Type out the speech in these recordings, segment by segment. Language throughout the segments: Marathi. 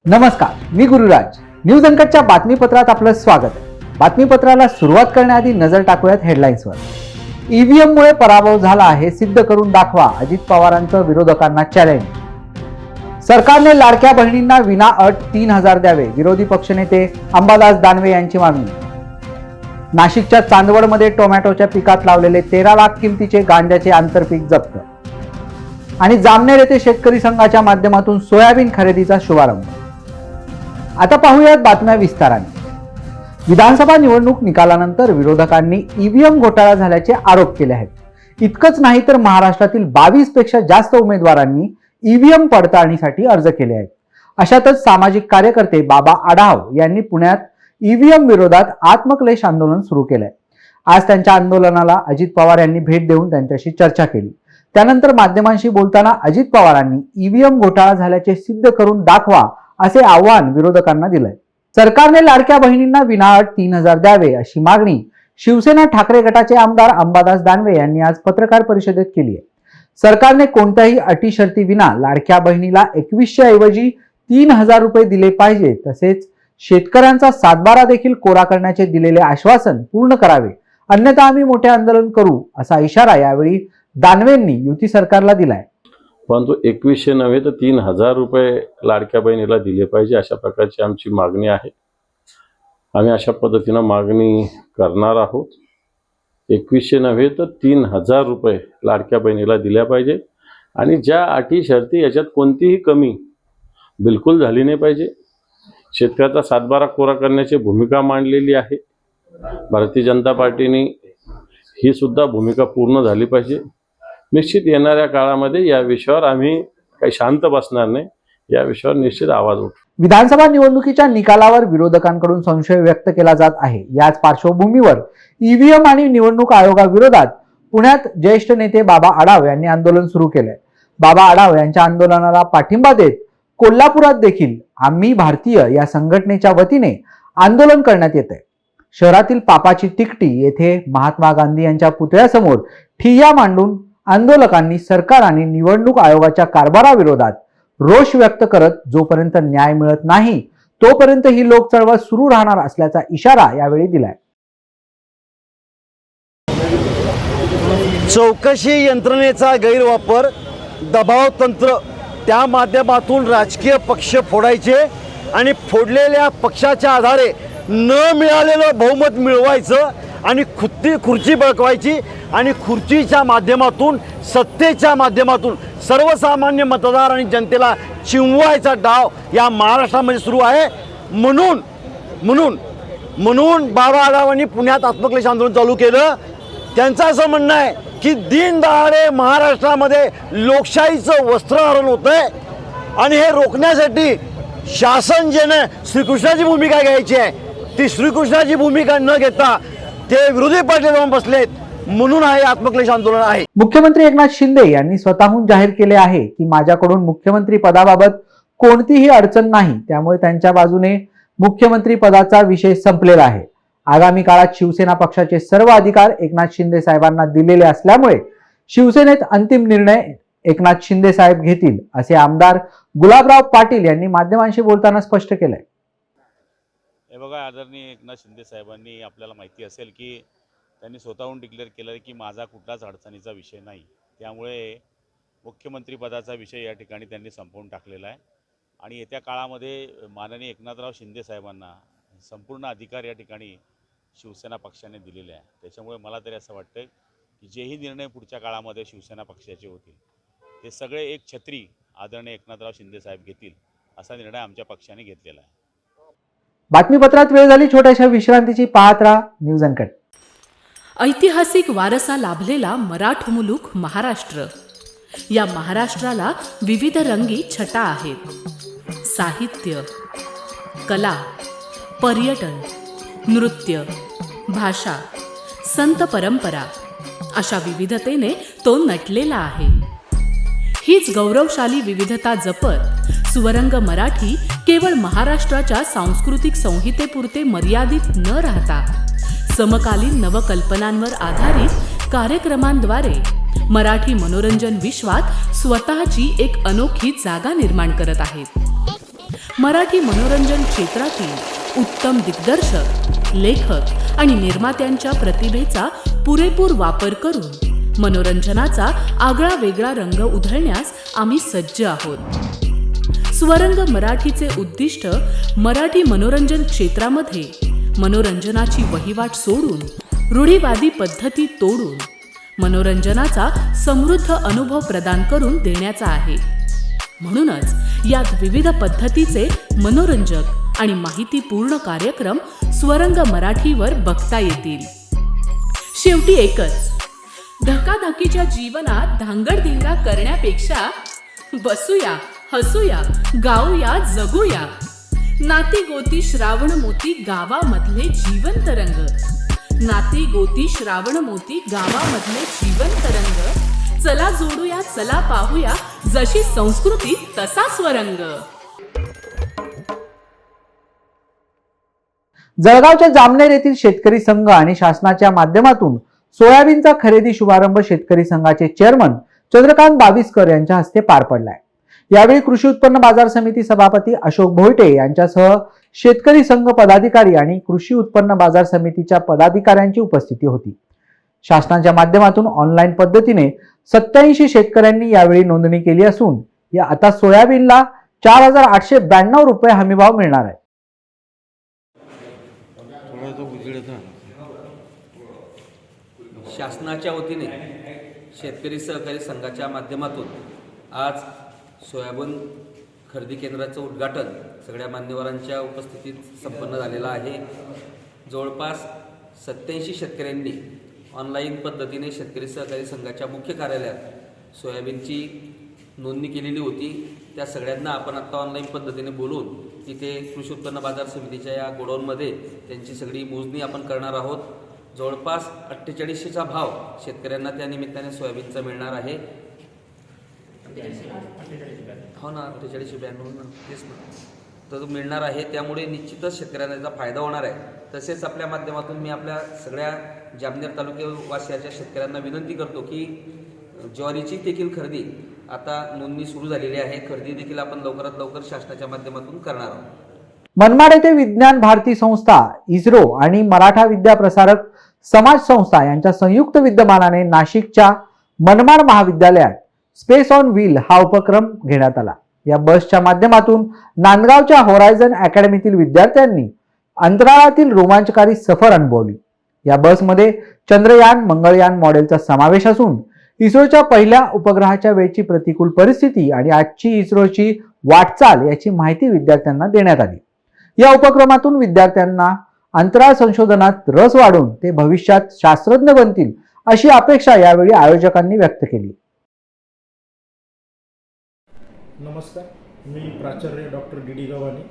नमस्कार, मी गुरुराज. न्यूज अंकटच्या बातमीपत्रात आपलं स्वागत आहे. बातमीपत्राला सुरुवात करण्याआधी नजर टाकूयात हेडलाईन्सवर. ईव्हीएम मुळे पराभव झाला हे सिद्ध करून दाखवा, अजित पवारांचं विरोधकांना चॅलेंज. सरकारने लाडक्या बहिणींना विनाअट 3,000 द्यावे, विरोधी पक्षनेते अंबादास दानवे यांची मागणी. नाशिकच्या चांदवडमध्ये टोमॅटोच्या पिकात लावलेले 13 लाख किमतीचे गांजाचे आंतरपीक जप्त. आणि जामनेर येथे शेतकरी संघाच्या माध्यमातून सोयाबीन खरेदीचा शुभारंभ. आता पाहूयात बातम्या विस्ताराने. विधानसभा निवडणूक निकालानंतर विरोधकांनी ईव्हीएम घोटाळा झाल्याचे आरोप केले आहेत. इतकंच नाही तर महाराष्ट्रातील 22 पेक्षा जास्त उमेदवारांनी ईव्हीएम पडताळणीसाठी अर्ज केले आहेत. अशातच सामाजिक कार्यकर्ते बाबा आढाव यांनी पुण्यात ईव्हीएम विरोधात आत्मक्लेश आंदोलन सुरू केलंय. आज त्यांच्या आंदोलनाला अजित पवार यांनी भेट देऊन त्यांच्याशी चर्चा केली. त्यानंतर माध्यमांशी बोलताना अजित पवारांनी ईव्हीएम घोटाळा झाल्याचे सिद्ध करून दाखवा असे आव्हान विरोधकांना दिलंय. सरकारने लाडक्या बहिणींना विनाअट 3,000 द्यावे अशी मागणी शिवसेना ठाकरे गटाचे आमदार अंबादास दानवे यांनी आज पत्रकार परिषदेत केली आहे. सरकारने कोणत्याही अटी शर्ती विना लाडक्या बहिणीला 2100 ऐवजी 3,000 रुपये दिले पाहिजे, तसेच शेतकऱ्यांचा सातबारा देखील कोरा करण्याचे दिलेले आश्वासन पूर्ण करावे, अन्यथा आम्ही मोठे आंदोलन करू असा इशारा यावेळी दानवेंनी युती सरकारला दिलाय. परंतु 2100 नव्हे तर 3,000 रुपये लाडक्या बहिणीला दिले पाहिजे अशा प्रकारची आमची मागणी आहे. आम्ही अशा पद्धतीनं मागणी करणार आहोत. 2100 नव्हे तर 3,000 रुपये लाडक्या बहिणीला दिल्या पाहिजे आणि ज्या अटी शर्ती याच्यात कोणतीही कमी बिलकुल झाली नाही पाहिजे. शेतकऱ्याचा सातबारा कोरा करण्याची भूमिका मांडलेली आहे. भारतीय जनता पार्टीने ही सुद्धा भूमिका पूर्ण झाली पाहिजे. निश्चित येणाऱ्या काळामध्ये या विषयावर आम्ही काही शांत बसणार नाही. या विषयावर निश्चित आवाज उठवू. विधानसभा निवडणुकीच्या निकालावर विरोधकांकडून संशय व्यक्त केला जात आहे. याच पार्श्वभूमीवर ईव्हीएम आणि निवडणूक आयोगाविरोधात पुण्यात ज्येष्ठ नेते बाबा आढाव यांनी आंदोलन सुरू केलंय. बाबा आढाव यांच्या आंदोलनाला पाठिंबा देत कोल्हापुरात देखील आम्ही भारतीय या संघटनेच्या वतीने आंदोलन करण्यात येत आहे. शहरातील पापाची तिकटी येथे महात्मा गांधी यांच्या पुतळ्यासमोर ठिय्या मांडून आंदोलकांनी सरकार आणि निवडणूक आयोगाच्या कारभाराविरोधात रोष व्यक्त करत जोपर्यंत न्याय मिळत नाही तोपर्यंत ही लोक चळवळ सुरू राहणार असल्याचा इशारा यावेळी दिलाय. चौकशी यंत्रणेचा गैरवापर, दबाव तंत्र, त्या माध्यमातून राजकीय पक्ष फोडायचे आणि फोडलेल्या पक्षाच्या आधारे न मिळालेलं बहुमत मिळवायचं आणि खुर्ची बळकवायची आणि खुर्चीच्या माध्यमातून, सत्तेच्या माध्यमातून सर्वसामान्य मतदार आणि जनतेला चिंवायचा डाव या महाराष्ट्रामध्ये सुरू आहे. म्हणून बाबा आढावांनी पुण्यात आत्मक्लेश आंदोलन चालू केलं. त्यांचं असं म्हणणं आहे की दिनदहाडे महाराष्ट्रामध्ये लोकशाहीचं वस्त्रहरण होतं आहे आणि हे रोखण्यासाठी शासन जेणे श्रीकृष्णाची भूमिका घ्यायची आहे ती श्रीकृष्णाची भूमिका न घेता ते विरोधी पार्टी जाऊन बसलेत, म्हणून हे आत्मक्लेश आंदोलन आहे. मुख्यमंत्री एकनाथ शिंदे यांनी स्वतःहून जाहीर केले आहे की माझ्याकडून मुख्यमंत्री पदाबाबत कोणतीही अडचण नाही, त्यामुळे त्यांच्या बाजूने मुख्यमंत्री पदाचा विषय संपलेला आहे. आगामी काळात शिवसेना पक्षाचे सर्व अधिकार एकनाथ शिंदे साहेबांना दिलेले असल्यामुळे शिवसेनेत अंतिम निर्णय एकनाथ शिंदे साहेब घेतील, असे आमदार गुलाबराव पाटील यांनी माध्यमांशी बोलताना स्पष्ट केलंय. हे बघा, आदरणीय एकनाथ शिंदे साहेबांनी, आपल्याला माहिती असेल की त्यांनी स्वतःहून डिक्लेअर केलं की माझा कुठलाच अडचणीचा विषय नाही, त्यामुळे मुख्यमंत्रीपदाचा विषय या ठिकाणी त्यांनी संपवून टाकलेला आहे. आणि येत्या काळामध्ये माननीय एकनाथराव शिंदे साहेबांना संपूर्ण अधिकार या ठिकाणी शिवसेना पक्षाने दिलेले आहे. त्याच्यामुळे मला तरी असं वाटतं की जेही निर्णय पुढच्या काळामध्ये शिवसेना पक्षाचे होतील ते सगळे एक छत्री आदरणीय एकनाथराव शिंदे साहेब घेतील असा निर्णय आमच्या पक्षाने घेतलेला आहे. बातमीपत्रात वेळ झाली छोट्याशा विश्रांतीची. पाहत राहा न्यूज अनकट. ऐतिहासिक वारसा लाभलेला मराठ मुलूक महाराष्ट्र. या महाराष्ट्राला विविध रंगी छटा आहेत. साहित्य, कला, पर्यटन, नृत्य, भाषा, संत परंपरा अशा विविधतेने तो नटलेला आहे. हीच गौरवशाली विविधता जपत सुवरंग मराठी केवळ महाराष्ट्राच्या सांस्कृतिक संहितेपुरते मर्यादित न राहता समकालीन नवकल्पनांवर आधारित कार्यक्रमांद्वारे मराठी मनोरंजन विश्वात स्वतःची एक अनोखी जागा निर्माण करत आहेत. मराठी मनोरंजन क्षेत्रातील उत्तम दिग्दर्शक, लेखक आणि निर्मात्यांच्या प्रतिभेचा पुरेपूर वापर करून मनोरंजनाचा आगळा वेगळा रंग उधळण्यास आम्ही सज्ज आहोत। स्वरंग मराठीचे उद्दिष्ट मराठी मनोरंजन क्षेत्रामध्ये मनोरंजनाची वहिवाट सोडून, रूढीवादी पद्धती तोडून मनोरंजनाचा समृद्ध अनुभव प्रदान करून देण्याचा आहे। म्हणूनच यात विविध पद्धतीचे मनोरंजक आणि माहितीपूर्ण कार्यक्रम स्वरंग मराठीवर बघता येतील। शेवटी एकच, धकाधकीच्या जीवनात धांगडधिंगा करण्यापेक्षा बसूया, हसूया, गाऊया, जगूया। नाती गोती श्रावण मोती गावामधले जीवंत रंग, नाती गोती श्रावण मोती गावामधले जीवंत रंग। चला जोडूया, चला पाहूया, जशी संस्कृती तसा स्वरंग। जळगावच्या जामनेर येथील शेतकरी संघ आणि शासनाच्या माध्यमातून सोयाबीनचा खरेदी शुभारंभ शेतकरी संघाचे चेअरमन चंद्रकांत बाविस्कर यांच्या हस्ते पार पडलाय। यावेळी कृषी उत्पन्न बाजार समिती सभापती अशोक भोईटे यांच्यासह शेतकरी संघ पदाधिकारी आणि कृषी उत्पन्न बाजार समितीच्या पदाधिकाऱ्यांची उपस्थिती होती। शासनाच्या माध्यमातून ऑनलाईन पद्धतीने 87 शेतकऱ्यांनी यावेळी नोंदणी केली असून या आता सोयाबीनला 4892 रुपये हमीभाव मिळणार आहे। शासनाच्या वतीने शेतकरी सहकारी संघाच्या माध्यमातून आज सोयाबीन खरेदी केंद्राचं उद्घाटन सगळ्या मान्यवरांच्या उपस्थितीत संपन्न झालेलं आहे। जवळपास 87 शेतकऱ्यांनी ऑनलाईन पद्धतीने शेतकरी सहकारी संघाच्या मुख्य कार्यालयात सोयाबीनची नोंदणी केलेली होती। त्या सगळ्यांना आपण आत्ता ऑनलाईन पद्धतीने बोलून तिथे कृषी उत्पन्न बाजार समितीच्या या गोडाऊनमध्ये त्यांची सगळी मोजणी आपण करणार आहोत। जवळपास 4800चा भाव शेतकऱ्यांना त्या निमित्ताने सोयाबीनचा मिळणार आहे। हो ना, 4892 ना, तेच ना, तर मिळणार आहे। त्यामुळे निश्चितच शेतकऱ्यांना त्याचा फायदा होणार आहे। तसेच आपल्या माध्यमातून मी आपल्या सगळ्या जामनेर तालुक्यावासियाच्या शेतकऱ्यांना विनंती करतो की ज्वारीची देखील खरेदी आता नोंदणी सुरू झालेली आहे। खरेदी देखील आपण लवकरात लवकर शासनाच्या माध्यमातून करणार आहोत। मनमाड येथे विज्ञान भारती संस्था, इस्रो आणि मराठा विद्या प्रसारक समाज संस्था यांच्या संयुक्त विद्यमानाने नाशिकच्या मनमाड महाविद्यालयात स्पेस ऑन व्हील हा उपक्रम घेण्यात आला। या बसच्या माध्यमातून नांदगावच्या होरायझन अकॅडमीतील विद्यार्थ्यांनी अंतराळातील रोमांचकारी सफर अनुभवली। या बसमध्ये चंद्रयान, मंगळयान मॉडेलचा समावेश असून इस्रोच्या पहिल्या उपग्रहाच्या वेळची प्रतिकूल परिस्थिती आणि आजची इस्रोची वाटचाल याची माहिती विद्यार्थ्यांना देण्यात आली। या उपक्रमातून विद्यार्थ्यांना अंतराळ संशोधनात रस वाढून ते भविष्यात शास्त्रज्ञ बनतील अशी अपेक्षा यावेळी आयोजकांनी व्यक्त केली। नमस्कार, मी प्राचार्य डॉक्टर डी गव्हाणे,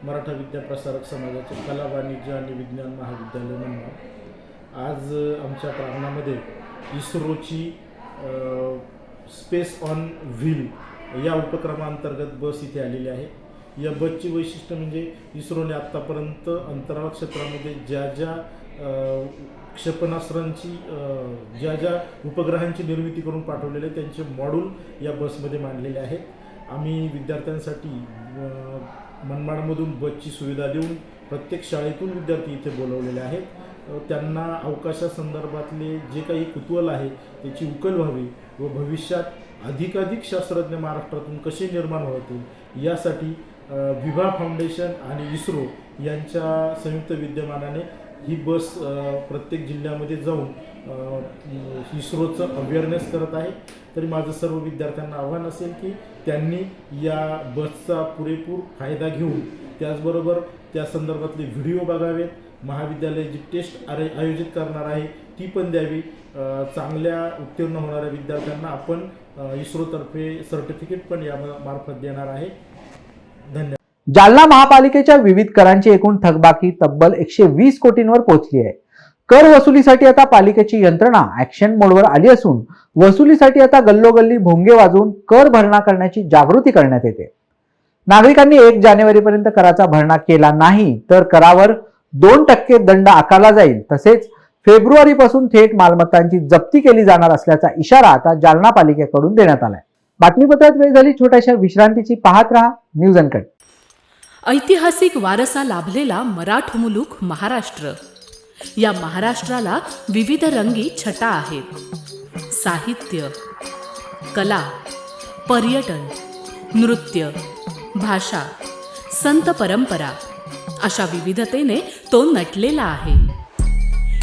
मराठा विद्या प्रसारक समाजाचे कला, वाणिज्य आणि विज्ञान महाविद्यालय मनमाड। आज आमच्या प्रांगणामध्ये इस्रोची स्पेस ऑन व्हील या उपक्रमांतर्गत बस इथे आलेली आहे। या बसची वैशिष्ट्य म्हणजे इस्रोने आत्तापर्यंत अंतराळ क्षेत्रामध्ये ज्या क्षेपणास्त्रांची ज्या उपग्रहांची निर्मिती करून पाठवलेले त्यांचे मॉड्यूल या बसमध्ये मांडलेले आहेत। आम्ही विद्यार्थ्यांसाठी मनमाडमधून बसची सुविधा देऊन प्रत्येक शाळेतून विद्यार्थी इथे बोलवलेले आहेत। त्यांना अवकाशासंदर्भातले जे काही कुतूहल आहे त्याची उकल व्हावी व भविष्यात अधिकाधिक शास्त्रज्ञ महाराष्ट्रातून कसे निर्माण होतील यासाठी विभा फाउंडेशन आणि इस्रो यांच्या संयुक्त विद्यमानाने ही बस प्रत्येक जिल्ह्यामध्ये जाऊन इस्रोचं अवेअरनेस करत आहे। तरी माझं सर्व विद्यार्थ्यांना आव्हान असेल की त्यांनी या बसचा पुरेपूर फायदा घेऊन त्याचबरोबर त्या संदर्भातले व्हिडिओ बघावेत। महाविद्यालय जी टेस्ट आयोजित करणार आहे ती पण द्यावी। चांगल्या उत्तीर्ण होणाऱ्या विद्यार्थ्यांना आपण इस्रोतर्फे सर्टिफिकेट पण या मार्फत देणार आहे। धन्यवाद। जालना महापालिकेच्या विविध करांची एकूण थकबाकी तब्बल 120 कोटींवर पोहोचली आहे। कर वसुलीसाठी आता पालिकेची यंत्रणा ऍक्शन मोडवर आली असून वसुलीसाठी आता गल्लोगल्ली भोंगे वाजवून कर भरणा करण्याची जागृती करण्यात येते। नागरिकांनी 1 जानेवारीपर्यंत कराचा भरणा केला नाही तर करावर 2% दंड आकारला जाईल। तसेच फेब्रुवारीपासून थेट मालमत्तांची जप्ती केली जाणार असल्याचा इशारा आता जालना पालिकेकडून देण्यात आलाय। बातमीपत्रात वेळ झाली छोट्याशा विश्रांतीची। पाहत रहा न्यूज अनकट। ऐतिहासिक वारसा लाभलेला मराठ मुलूक महाराष्ट्र. या महाराष्ट्राला विविध रंगी छटा आहेत. साहित्य, कला, पर्यटन, नृत्य, भाषा, संत परंपरा अशा विविधतेने तो नटलेला आहे.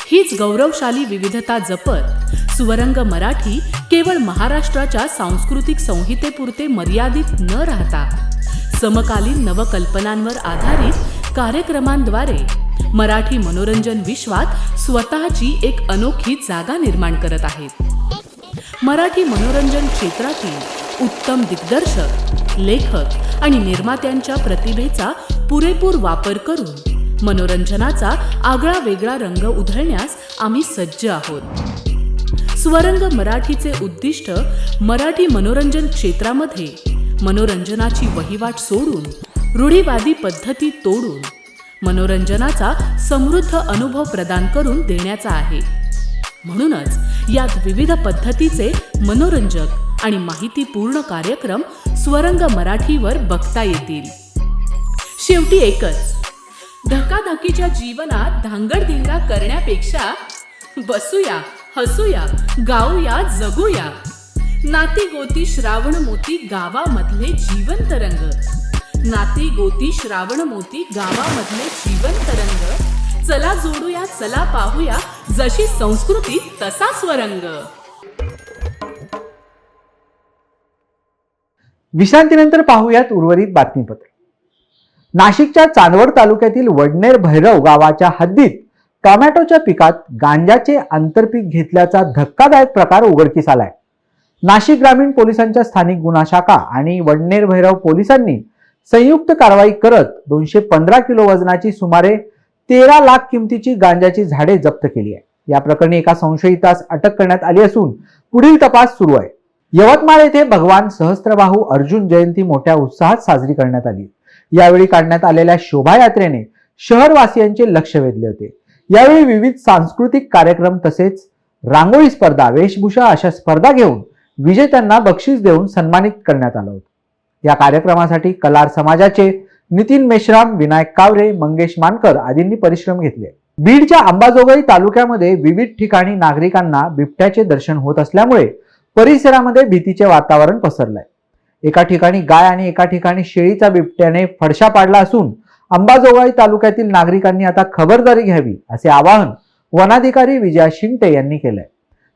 हीच गौरवशाली विविधता जपत स्वरंग मराठी केवळ महाराष्ट्राच्या सांस्कृतिक संहितेपुरते मर्यादित न राहता समकालीन नवकल्पनांवर आधारित कार्यक्रमांद्वारे मराठी मनोरंजन विश्वात स्वतःची एक अनोखी जागा निर्माण करत आहेत. मराठी मनोरंजन क्षेत्रातील उत्तम दिग्दर्शक, लेखक आणि निर्मात्यांच्या प्रतिभेचा पुरेपूर वापर करून मनोरंजनाचा आगळा वेगळा रंग उधळण्यास आम्ही सज्ज आहोत. स्वरंग मराठीचे उद्दिष्ट मराठी मनोरंजन क्षेत्रामध्ये मनोरंजनाची वहिवाट सोडून, रूढीवादी पद्धती तोडून मनोरंजनाचा समृद्ध अनुभव प्रदान करून देण्याचा आहे. म्हणूनच यात विविध पद्धतीचे मनोरंजक आणि माहितीपूर्ण कार्यक्रम स्वरंग मराठीवर बघता येतील. शेवटी एकच, धकाधकीच्या जीवनात धांगडधिंगा करण्यापेक्षा बसूया, हसूया, गाऊया, जगूया. नाती गोती श्रावण मोती गावामधले जिवंत रंग. नाती गोती श्रावण मोती गावामधले जिवंत रंग. चला जोडूया, चला पाहूया, जशी संस्कृती तसा स्वरंग. विश्रांतीनंतर पाहूयात उर्वरित बातमीपत्र. नाशिकच्या चांदवड तालुक्यातील वडनेर भैरव गावाच्या हद्दीत टोमॅटोच्या पिकात गांजाचे आंतरपीक घेतल्याचा धक्कादायक प्रकार उघडकीस आलाय. नाशिक ग्रामीण पोलिसांच्या स्थानिक गुन्हा शाखा आणि वडनेर भैरव पोलिसांनी संयुक्त कारवाई करत 215 किलो वजनाची सुमारे 13 लाख किमतीची गांजाची झाडे जप्त केली आहे. या प्रकरणी एका संशयितास अटक करण्यात आली असून पुढील तपास सुरू आहे. यवतमाळ येथे भगवान सहस्त्रबाहू अर्जुन जयंती मोठ्या उत्साहात साजरी करण्यात आली. यावेळी काढण्यात आलेल्या शोभायात्रेने शहरवासियांचे लक्ष वेधले होते. यावेळी विविध सांस्कृतिक कार्यक्रम तसेच रांगोळी स्पर्धा, वेशभूषा अशा स्पर्धा घेऊन विजेत्यांना बक्षीस देऊन सन्मानित करण्यात आलं होतं. या कार्यक्रमासाठी कलार समाजाचे नितीन मेश्राम, विनायक कावरे, मंगेश मानकर आदींनी परिश्रम घेतले. बीडच्या अंबाजोगाई तालुक्यामध्ये विविध ठिकाणी नागरिकांना बिबट्याचे दर्शन होत असल्यामुळे परिसरामध्ये भीतीचे वातावरण पसरलंय. एका ठिकाणी गाय आणि एका ठिकाणी शेळीचा बिबट्याने फडशा पाडला असून अंबाजोगाई तालुक्यातील नागरिकांनी आता खबरदारी घ्यावी असे आवाहन वनाधिकारी विजया शिंगटे यांनी केलंय.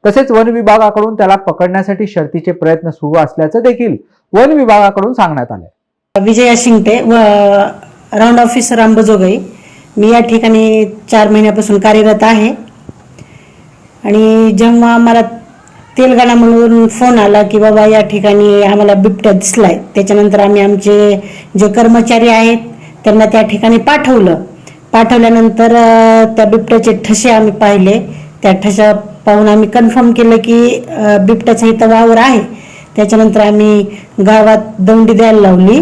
तसेच वन विभागाकडून त्याला पकडण्यासाठी शर्थीचे प्रयत्न सुरू असल्याचं देखील वन विभागाकडून सांगण्यात आलंय. विजया शिंगटे व राऊंड ऑफिसर अंबाजोगाई. मी या ठिकाणी 4 महिन्यापासून कार्यरत आहे आणि जेव्हा आम्हाला तेलंगणामधून फोन आला की बाबा या ठिकाणी आम्हाला बिबट्या दिसलाय, त्याच्यानंतर आम्ही आमचे जे कर्मचारी आहेत त्यांना त्या ठिकाणी पाठवल्यानंतर त्या बिबट्याचे ठसे आम्ही पाहिले. त्या ठशा पाहून आम्ही कन्फर्म केलं की बिबट्याचा इथं वावर आहे. त्याच्यानंतर आम्ही गावात दौंडी द्यायला लावली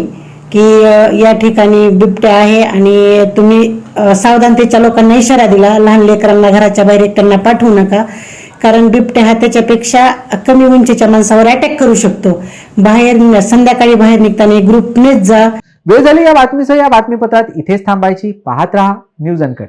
की या ठिकाणी बिबट्या आहे आणि तुम्ही सावधानतेच्या लोकांना इशारा दिला, लहान लेकरांना घराच्या बाहेर एकट्यांना पाठवू नका, कारण बिबट्या हा त्याच्यापेक्षा कमी उंचीच्या माणसावर अटॅक करू शकतो. संध्याकाळी बाहेर निघताना ग्रुपनेच जा. वेळ झाली या बातमीसह या बातमीपत्रात इथेच थांबायची. पाहत रहा न्यूज अनकट.